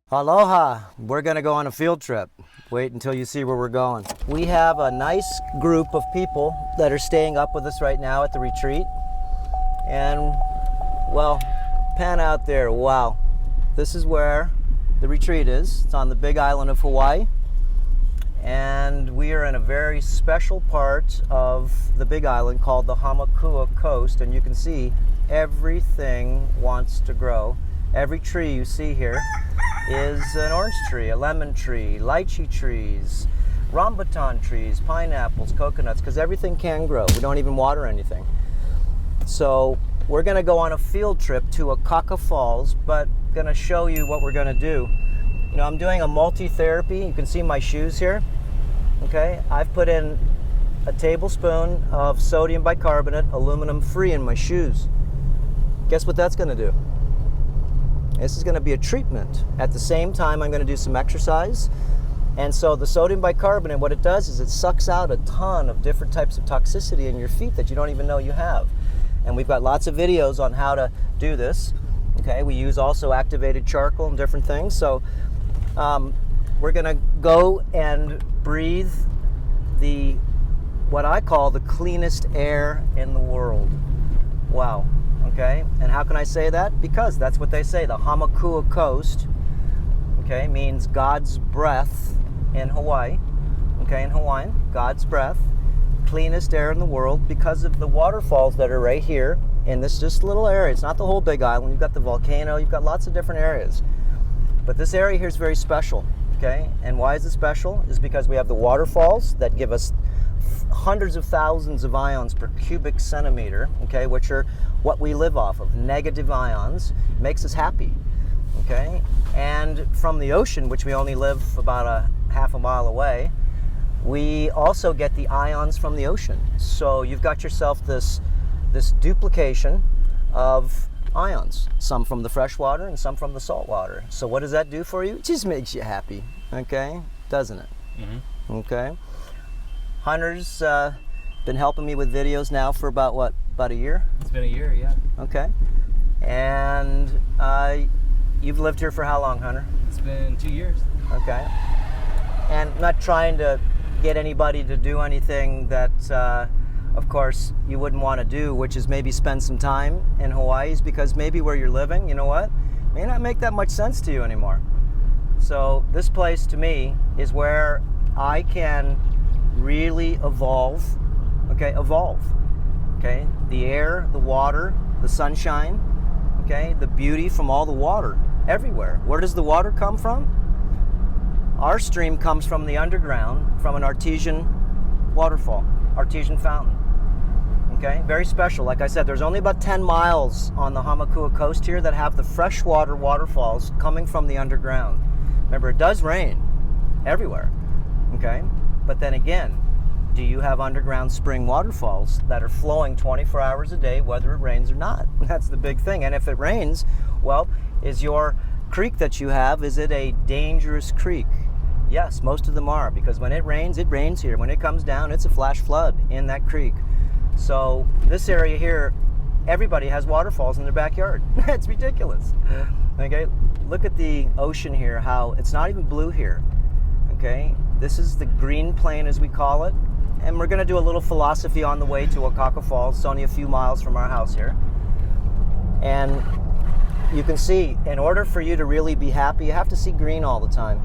Aloha! We're going to go on a field trip. Wait until you see where we're going. We have a nice group of people that are staying up with us right now at the retreat. And, well, pan out there. Wow. This is where the retreat is. It's on the big island of Hawaii. And we are in a very special part of the big island called the Hamakua Coast. And you can see everything wants to grow. Every tree you see here is an orange tree, a lemon tree, lychee trees, rambutan trees, pineapples, coconuts, because everything can grow. We don't even water anything. So we're going to go on a field trip to Akaka Falls, but going to show you what we're going to do. You know, I'm doing a multi-therapy. You can see my shoes here. Okay, I've put in a tablespoon of sodium bicarbonate, aluminum free in my shoes. Guess what that's going to do? This is going to be a treatment. At the same time, I'm going to do some exercise. And so the sodium bicarbonate, what it does is it sucks out a ton of different types of toxicity in your feet that you don't even know you have. And we've got lots of videos on how to do this. Okay, we use also activated charcoal and different things. So we're going to go and breathe what I call the cleanest air in the world. Wow. Okay, and how can I say that? Because that's what they say. The Hamakua Coast, okay, means God's breath in Hawaii. Okay, in Hawaiian, God's breath, cleanest air in the world because of the waterfalls that are right here in this just little area. It's not the whole big island. You've got the volcano, you've got lots of different areas. But this area here is very special, okay? And why is it special? Is because we have the waterfalls that give us hundreds of thousands of ions per cubic centimeter, okay, which are what we live off of. Negative ions makes us happy, okay? And from the ocean, which we only live about a half a mile away, we also get the ions from the ocean. So you've got yourself this duplication of ions, some from the fresh water and some from the salt water. So what does that do for you? It just makes you happy, okay? Doesn't it? Mm-hmm. Okay. Hunter's been helping me with videos now for about a year? It's been a year, yeah. Okay. And you've lived here for how long, Hunter? It's been 2 years. Okay. And I'm not trying to get anybody to do anything that, of course, you wouldn't want to do, which is maybe spend some time in Hawaii, because maybe where you're living, you know what, may not make that much sense to you anymore. So this place, to me, is where I can really evolve, okay, the air, the water, the sunshine, okay, the beauty from all the water, everywhere. Where does the water come from? Our stream comes from the underground, from an artesian waterfall, artesian fountain, okay, very special. Like I said, there's only about 10 miles on the Hamakua Coast here that have the freshwater waterfalls coming from the underground. Remember, it does rain everywhere, okay? But then again, do you have underground spring waterfalls that are flowing 24 hours a day, whether it rains or not? That's the big thing. And if it rains, well, is your creek that you have, is it a dangerous creek? Yes, most of them are, because when it rains here. When it comes down, it's a flash flood in that creek. So this area here, everybody has waterfalls in their backyard. It's ridiculous. Okay, look at the ocean here, how it's not even blue here. Okay, this is the green plain, as we call it, and we're going to do a little philosophy on the way to Akaka Falls. It's only a few miles from our house here. And you can see, in order for you to really be happy, you have to see green all the time.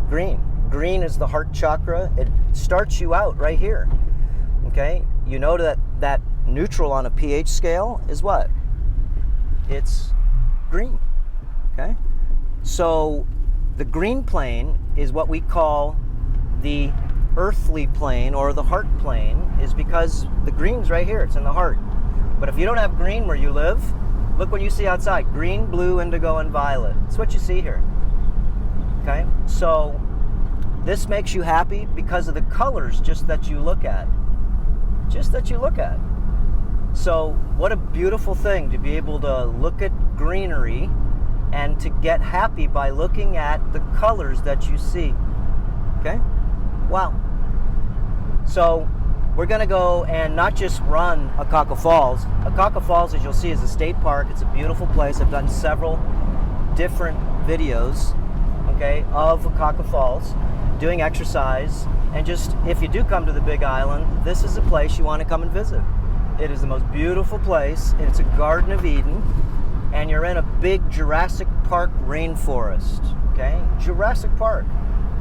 Green is the heart chakra. It starts you out right here. Okay, you know that neutral on a pH scale is what? It's green. Okay, so the green plane is what we call the earthly plane, or the heart plane, is because the green's right here, it's in the heart. But if you don't have green where you live, look what you see outside: green, blue, indigo, and violet. That's what you see here. Okay, so this makes you happy because of the colors just that you look at. So what a beautiful thing to be able to look at greenery and to get happy by looking at the colors that you see. Okay? Wow. So we're going to go and not just run Akaka Falls. Akaka Falls, as you'll see, is a state park. It's a beautiful place. I've done several different videos okay, of Akaka Falls, doing exercise, and just, if you do come to the Big Island, this is a place you want to come and visit. It is the most beautiful place. It's a Garden of Eden, and you're in a big Jurassic Park rainforest, okay? Jurassic Park,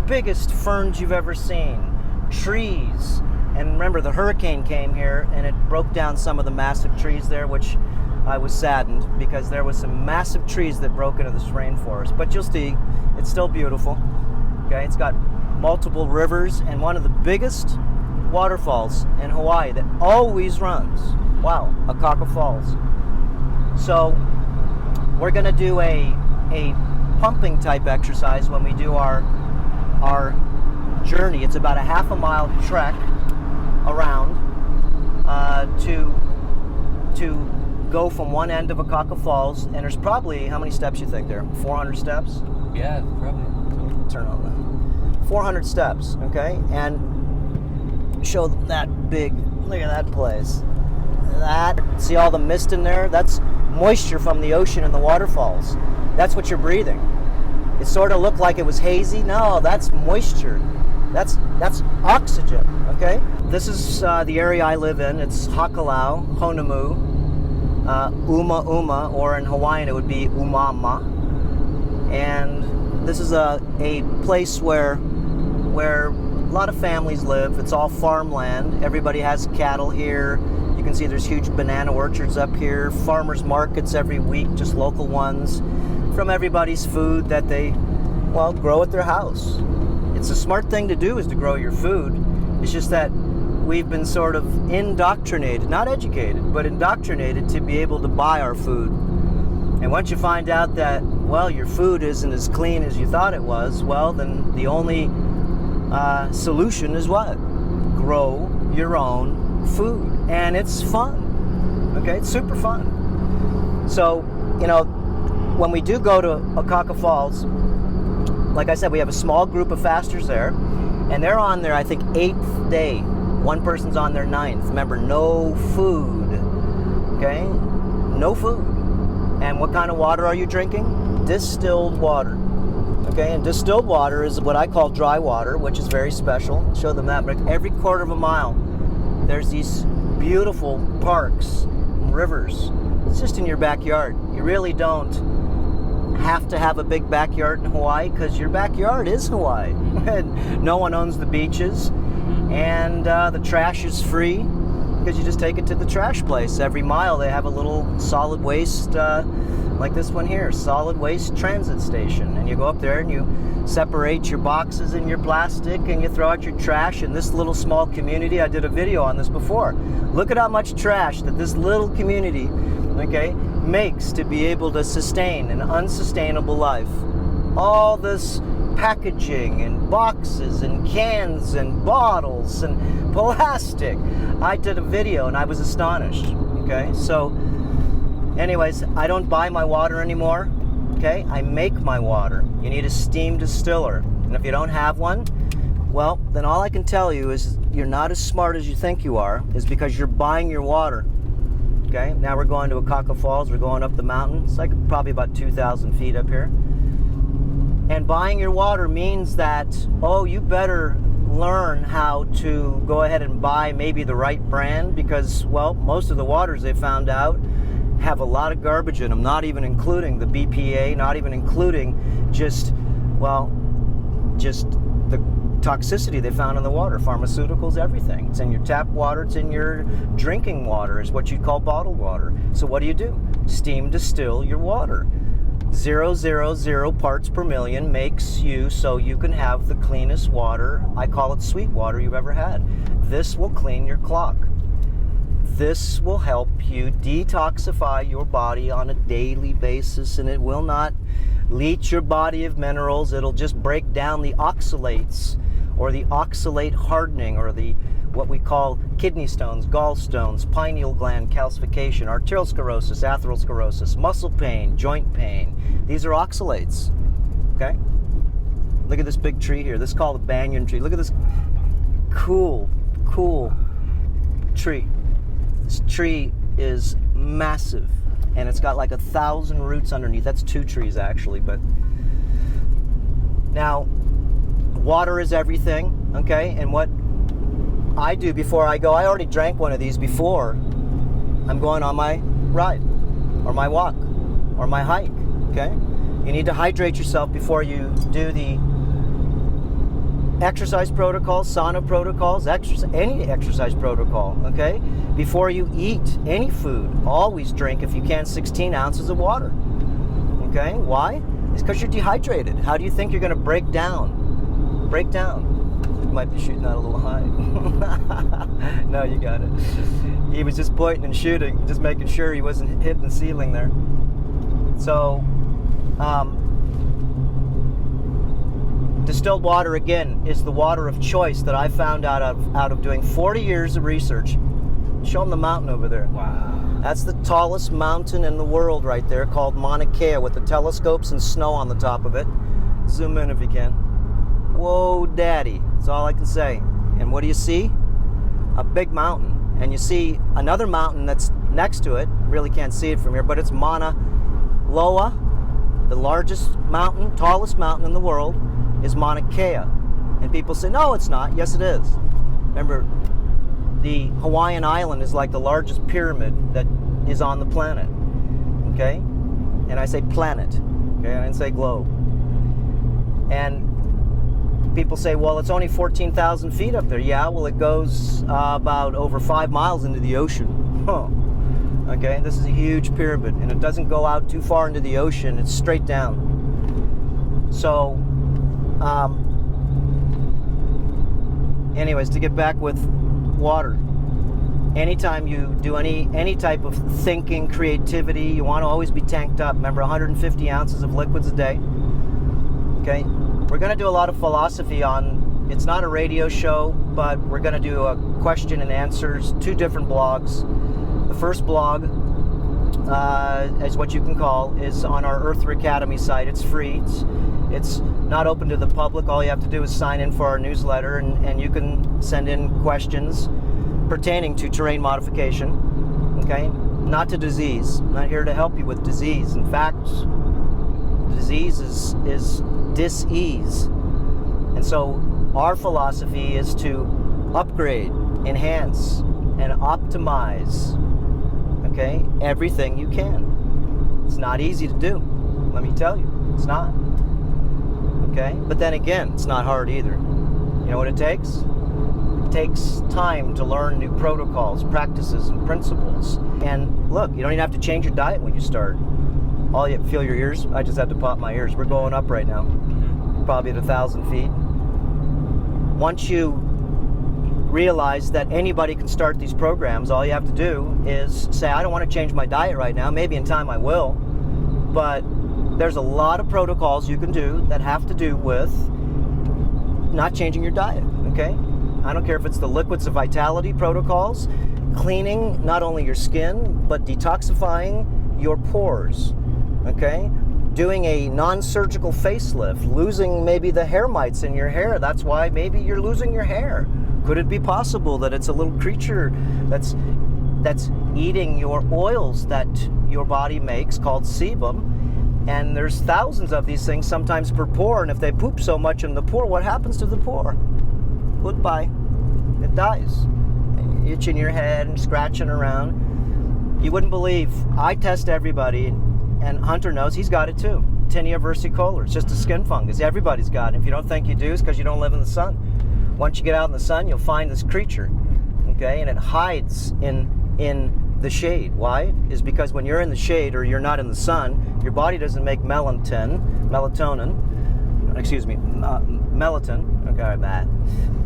biggest ferns you've ever seen, trees, and remember the hurricane came here and it broke down some of the massive trees there, which I was saddened because there was some massive trees that broke into this rainforest. But you'll see, it's still beautiful, okay? It's got multiple rivers and one of the biggest waterfalls in Hawaii that always runs. Wow, Akaka Falls. So we're going to do a pumping type exercise when we do our journey. It's about a half a mile trek around to go from one end of Akaka Falls, and there's probably, how many steps you think there? 400 steps? Yeah, probably. Turn on that. 400 steps, okay? And show them that big, look at that place. That, see all the mist in there? That's moisture from the ocean and the waterfalls. That's what you're breathing. It sort of looked like it was hazy. No, that's moisture. That's oxygen, okay? This is the area I live in. It's Hakalau, Honomu, Uma, or in Hawaiian it would be Umama. And this is a place where a lot of families live. It's all farmland. Everybody has cattle here. You can see there's huge banana orchards up here, farmers markets every week, just local ones, from everybody's food that they, well, grow at their house. It's a smart thing to do, is to grow your food. It's just that we've been sort of indoctrinated, not educated, but indoctrinated to be able to buy our food. And once you find out that, well, your food isn't as clean as you thought it was, well, then the only solution is what? Grow your own food. And it's fun, okay? It's super fun. So, you know, when we do go to Akaka Falls, like I said, we have a small group of fasters there, and they're on their, I think, 8th day. One person's on their 9th. Remember, no food, okay? No food. And what kind of water are you drinking? Distilled water, okay? And distilled water is what I call dry water, which is very special. Show them that. But every quarter of a mile, there's these beautiful parks, rivers. It's just in your backyard. You really don't have to have a big backyard in Hawaii, because your backyard is Hawaii. No one owns the beaches, and the trash is free because you just take it to the trash place. Every mile they have a little solid waste, like this one here, solid waste transit station, and you go up there and you separate your boxes and your plastic and you throw out your trash. In this little small community, I did a video on this before. Look at how much trash that this little community, okay, makes to be able to sustain an unsustainable life. All this packaging and boxes and cans and bottles and plastic. I did a video and I was astonished, okay? So anyways, I don't buy my water anymore, okay? I make my water. You need a steam distiller. And if you don't have one, well, then all I can tell you is you're not as smart as you think you are, is because you're buying your water. Okay, now we're going to Akaka Falls. We're going up the mountain. It's like probably about 2,000 feet up here. And buying your water means that, oh, you better learn how to go ahead and buy maybe the right brand, because, well, most of the waters they found out have a lot of garbage in them, not even including the BPA, not even including just the toxicity they found in the water, pharmaceuticals, everything. It's in your tap water, it's in your drinking water, is what you'd call bottled water. So what do? Steam distill your water. 0.000 parts per million makes you so you can have the cleanest water, I call it sweet water, you've ever had. This will clean your clock. This will help you detoxify your body on a daily basis, and it will not leach your body of minerals. It'll just break down the oxalates, or the oxalate hardening, or the what we call kidney stones, gallstones, pineal gland calcification, arterial sclerosis, atherosclerosis, muscle pain, joint pain. These are oxalates, okay? Look at this big tree here. This is called a banyan tree. Look at this cool tree. This tree is massive, and it's got like 1,000 roots underneath. That's 2 trees actually, but Now, water is everything, okay? And what I do before I go, I already drank one of these before I'm going on my ride or my walk or my hike, okay? You need to hydrate yourself before you do the exercise protocols, sauna protocols, any exercise protocol, okay? Before you eat any food, always drink, if you can, 16 ounces of water, okay? Why? It's because you're dehydrated. How do you think you're going to break down? Break down. You might be shooting out a little high. No, you got it. He was just pointing and shooting, just making sure he wasn't hitting the ceiling there. So, distilled water, again, is the water of choice that I found out of doing 40 years of research. Show them the mountain over there. Wow. That's the tallest mountain in the world right there, called Mauna Kea, with the telescopes and snow on the top of it. Zoom in if you can. Whoa, daddy. That's all I can say. And what do you see? A big mountain. And you see another mountain that's next to it. Really can't see it from here, but it's Mauna Loa. The largest mountain, tallest mountain in the world is Mauna Kea. And people say, no, it's not. Yes, it is. Remember, the Hawaiian island is like the largest pyramid that is on the planet. Okay? And I say planet. Okay? I didn't say globe. And people say, well, it's only 14,000 feet up there. Yeah, well, it goes about over 5 miles into the ocean. Huh. Okay? This is a huge pyramid, and it doesn't go out too far into the ocean. It's straight down. So, anyways, to get back with water, anytime you do any type of thinking, creativity, you want to always be tanked up. Remember, 150 ounces of liquids a day. Okay, we're going to do a lot of philosophy on, it's not a radio show, but we're going to do a question and answers, 2 different blogs. The first blog, as what you can call, is on our Earther Academy site. It's free. It's not open to the public. All you have to do is sign in for our newsletter, and you can send in questions pertaining to terrain modification, okay? Not to disease. I'm not here to help you with disease. In fact, disease is dis-ease. And so our philosophy is to upgrade, enhance, and optimize, okay, everything you can. It's not easy to do, let me tell you. It's not. Okay? But then again, it's not hard either. You know what it takes? It takes time to learn new protocols, practices, and principles. And look, you don't even have to change your diet when you start. All you feel your ears? I just had to pop my ears. We're going up right now. Probably at 1,000 feet. Once you realize that anybody can start these programs, all you have to do is say, I don't want to change my diet right now. Maybe in time I will. But there's a lot of protocols you can do that have to do with not changing your diet, okay? I don't care if it's the liquids of vitality protocols, cleaning not only your skin, but detoxifying your pores, okay? Doing a non-surgical facelift, losing maybe the hair mites in your hair. That's why maybe you're losing your hair. Could it be possible that it's a little creature that's eating your oils that your body makes, called sebum? And there's thousands of these things sometimes per pore, and if they poop so much in the pore, what happens to the pore? Goodbye. It dies. Itching your head and scratching around. You wouldn't believe, I test everybody, and Hunter knows he's got it too. Tinea versicolor. It's just a skin fungus. Everybody's got it. If you don't think you do, it's because you don't live in the sun. Once you get out in the sun, you'll find this creature, okay? And it hides in the shade. Why? Is because when you're in the shade or you're not in the sun, your body doesn't make melatonin, okay, that.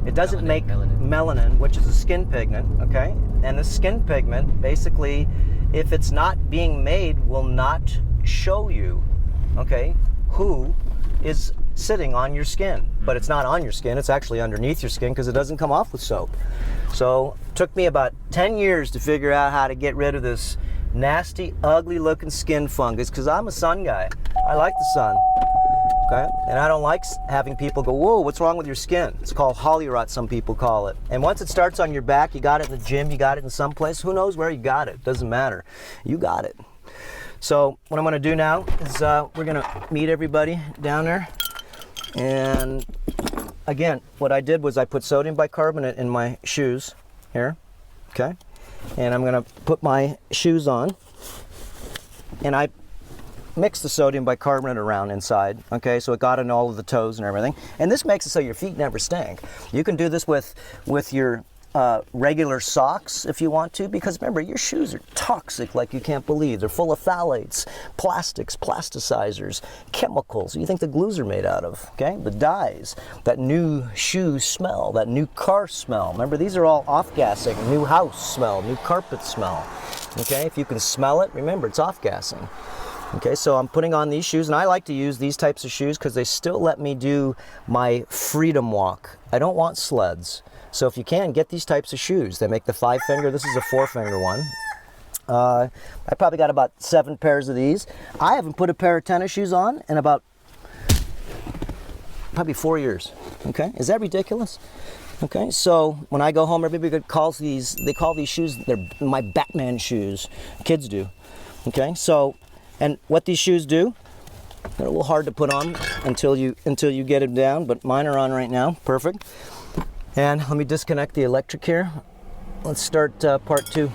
It doesn't make melanin, which is a skin pigment, okay? And the skin pigment, basically, if it's not being made, will not show you, okay, who is sitting on your skin. But it's not on your skin, it's actually underneath your skin because it doesn't come off with soap. So it took me about 10 years to figure out how to get rid of this nasty, ugly looking skin fungus because I'm a sun guy. I like the sun, okay? And I don't like having people go, whoa, what's wrong with your skin? It's called holly rot, some people call it. And once it starts on your back, you got it in the gym, you got it in some place, who knows where you got it? Doesn't matter. You got it. So what I'm going to do now is we're going to meet everybody down there. And again, what I did was I put sodium bicarbonate in my shoes here, okay? And I'm gonna put my shoes on, and I mix the sodium bicarbonate around inside, okay? So it got in all of the toes and everything. And this makes it so your feet never stink. You can do this with your regular socks if you want to, because remember, your shoes are toxic like you can't believe. They're full of phthalates, plastics, plasticizers, chemicals you think the glues are made out of, okay? The dyes, that new shoe smell, that new car smell. Remember, these are all off-gassing. New house smell, new carpet smell, okay? If you can smell it, remember, it's off-gassing. Okay, so I'm putting on these shoes, and I like to use these types of shoes because they still let me do my freedom walk. I don't want sleds. So if you can, get these types of shoes. They make the 5-finger. This is a 4-finger one. I probably got about 7 pairs of these. I haven't put a pair of tennis shoes on in about probably 4 years. Okay, is that ridiculous? Okay, so when I go home, everybody calls these, they call these shoes, they're my Batman shoes. Kids do. Okay, so, and what these shoes do, they're a little hard to put on until you get them down, but mine are on right now. Perfect. And let me disconnect the electric here. Let's start part 2.